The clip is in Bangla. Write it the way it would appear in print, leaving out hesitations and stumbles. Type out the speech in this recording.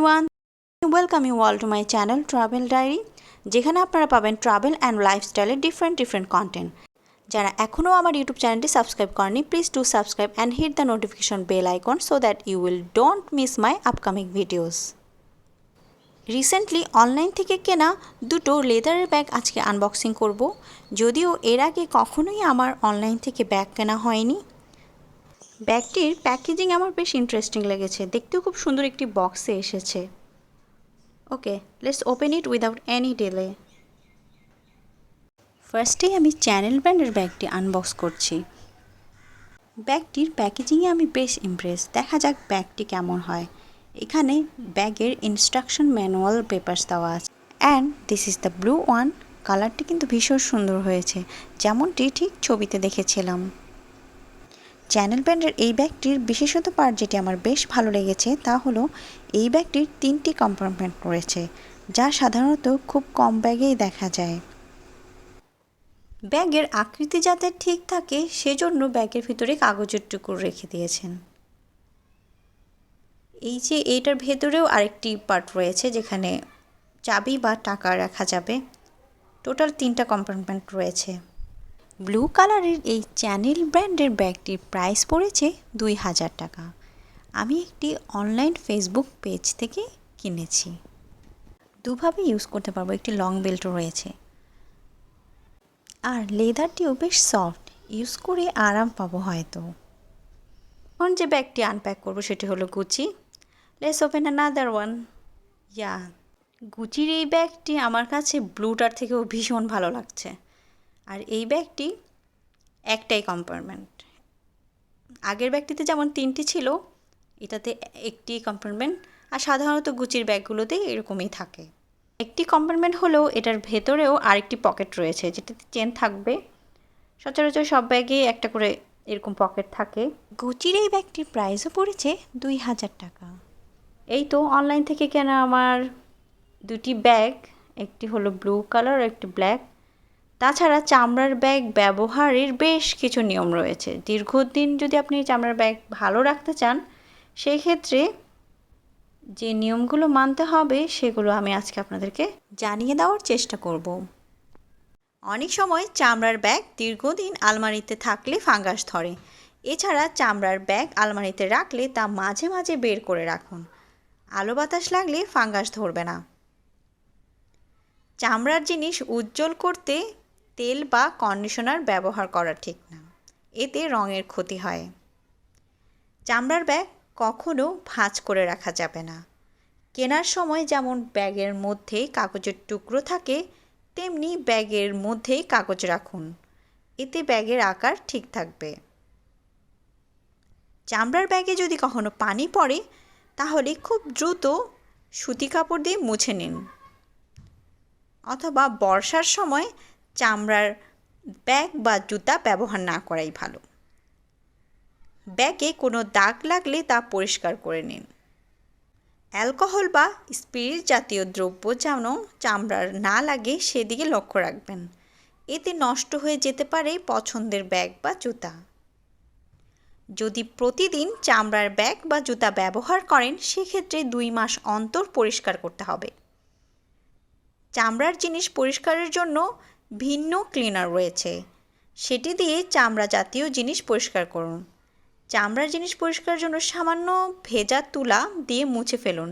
everyone, welcome you all to my channel Travel Diary, যেখানে আপনারা পাবেন ট্রাভেল অ্যান্ড লাইফস্টাইলের ডিফারেন্ট কন্টেন্ট। যারা এখনও আমার ইউটিউব চ্যানেলটি সাবস্ক্রাইব করেনি, please do subscribe and hit the notification bell icon so that you will don't miss my upcoming videos. Recently online থেকে কেনা দুটো লেদারের ব্যাগ আজকে আনবক্সিং করব। যদিও এর আগে কখনোই আমার অনলাইন থেকে ব্যাগ কেনা হয়নি। ব্যাগটির প্যাকেজিং আমার বেশ ইন্টারেস্টিং লেগেছে, দেখতেও খুব সুন্দর একটি বক্সে এসেছে। Okay, let's open it without any delay. ফার্স্টেই আমি চ্যানেল ব্র্যান্ডের ব্যাগটি আনবক্স করছি। ব্যাগটির প্যাকেজিংয়ে আমি বেশ ইমপ্রেস। দেখা যাক ব্যাগটি কেমন হয়। এখানে ব্যাগের ইনস্ট্রাকশন ম্যানুয়াল পেপারস দেওয়া আছে। And this is the blue one. কালারটি কিন্তু ভীষণ সুন্দর হয়েছে, যেমনটি ঠিক ছবিতে দেখেছিলাম। চ্যানেল ব্র্যান্ডের এই ব্যাগটির বিশেষত পার্ট যেটি আমার বেশ ভালো লেগেছে তা হলো এই ব্যাগটির 3টি কম্পার্টমেন্ট রয়েছে, যা সাধারণত খুব কম ব্যাগেই দেখা যায়। ব্যাগের আকৃতি যাতে ঠিক থাকে সেজন্য ব্যাগের ভিতরে কাগজের টুকরো রেখে দিয়েছেন। এই যে এইটার ভেতরেও আরেকটি পার্ট রয়েছে যেখানে চাবি বা টাকা রাখা যাবে। টোটাল 3টা কম্পার্টমেন্ট রয়েছে। ব্লু কালারের এই চ্যানেল ব্র্যান্ডের ব্যাগটির প্রাইস পড়েছে 2000 টাকা। আমি একটি অনলাইন ফেসবুক পেজ থেকে কিনেছি। দুভাবে ইউজ করতে পারবো, একটি লং বেল্টও রয়েছে। আর লেদারটিও বেশ সফট, ইউজ করে আরাম পাবো হয়তো। এখন যে ব্যাগটি আনপ্যাক করবো সেটি হলো Gucci. Let's open another one. Yeah, গুচির এই ব্যাগটি আমার কাছে ব্লুটার থেকেও ভীষণ ভালো লাগছে। আর এই ব্যাগটি একটাই কম্পার্টমেন্ট। আগের ব্যাগটিতে যেমন 3টি ছিল, এটাতে একটি কম্পার্টমেন্ট। আর সাধারণত গুচির ব্যাগগুলোতে এরকমই থাকে। একটি কম্পার্টমেন্ট হলেও এটার ভেতরেও আরেকটি পকেট রয়েছে যেটাতে চেন থাকবে। সচরাচর সব ব্যাগে একটা করে এরকম পকেট থাকে। গুচির এই ব্যাগটির প্রাইসও পড়েছে 2000 টাকা। এই তো অনলাইন থেকে কেনা আমার দুটি ব্যাগ, একটি হলো ব্লু কালার আর একটি ব্ল্যাক। তাছাড়া চামড়ার ব্যাগ ব্যবহারের বেশ কিছু নিয়ম রয়েছে। দীর্ঘদিন যদি আপনি চামড়ার ব্যাগ ভালো রাখতে চান, সেই ক্ষেত্রে যে নিয়মগুলো মানতে হবে সেগুলো আমি আজকে আপনাদেরকে জানিয়ে দেওয়ার চেষ্টা করব। অনেক সময় চামড়ার ব্যাগ দীর্ঘদিন আলমারিতে থাকলে ফাঙ্গাস ধরে। এছাড়া চামড়ার ব্যাগ আলমারিতে রাখলে তা মাঝে মাঝে বের করে রাখুন। আলো বাতাস লাগলে ফাঙ্গাস ধরবে না। চামড়ার জিনিস উজ্জ্বল করতে তেল বা কন্ডিশনার ব্যবহার করা ঠিক না, এতে রঙের ক্ষতি হয়। চামড়ার ব্যাগ কখনো ভাঁজ করে রাখা যাবে না। কেনার সময় যেমন ব্যাগের মধ্যে কাগজের টুকরো থাকে, তেমনি ব্যাগের মধ্যেই কাগজ রাখুন, এতে ব্যাগের আকার ঠিক থাকবে। চামড়ার ব্যাগে যদি কখনো পানি পড়ে তাহলে খুব দ্রুত সুতি কাপড় দিয়ে মুছে নিন, অথবা বর্ষার সময় চামড়ার ব্যাগ বা জুতা ব্যবহার না করাই ভালো। ব্যাগে কোনো দাগ লাগলে তা পরিষ্কার করে নিন। অ্যালকোহল বা স্পিরিট জাতীয় দ্রব্য যেন চামড়ার না লাগে সেদিকে লক্ষ্য রাখবেন, এতে নষ্ট হয়ে যেতে পারে পছন্দের ব্যাগ বা জুতা। যদি প্রতিদিন চামড়ার ব্যাগ বা জুতা ব্যবহার করেন সেক্ষেত্রে 2 মাস অন্তর পরিষ্কার করতে হবে। চামড়ার জিনিস পরিষ্কারের জন্য ভিন্ন ক্লিনার রয়েছে, সেটি দিয়ে চামড়া জাতীয় জিনিস পরিষ্কার করুন। চামড়ার জিনিস পরিষ্কারের জন্য সামান্য ভেজা তুলা দিয়ে মুছে ফেলুন,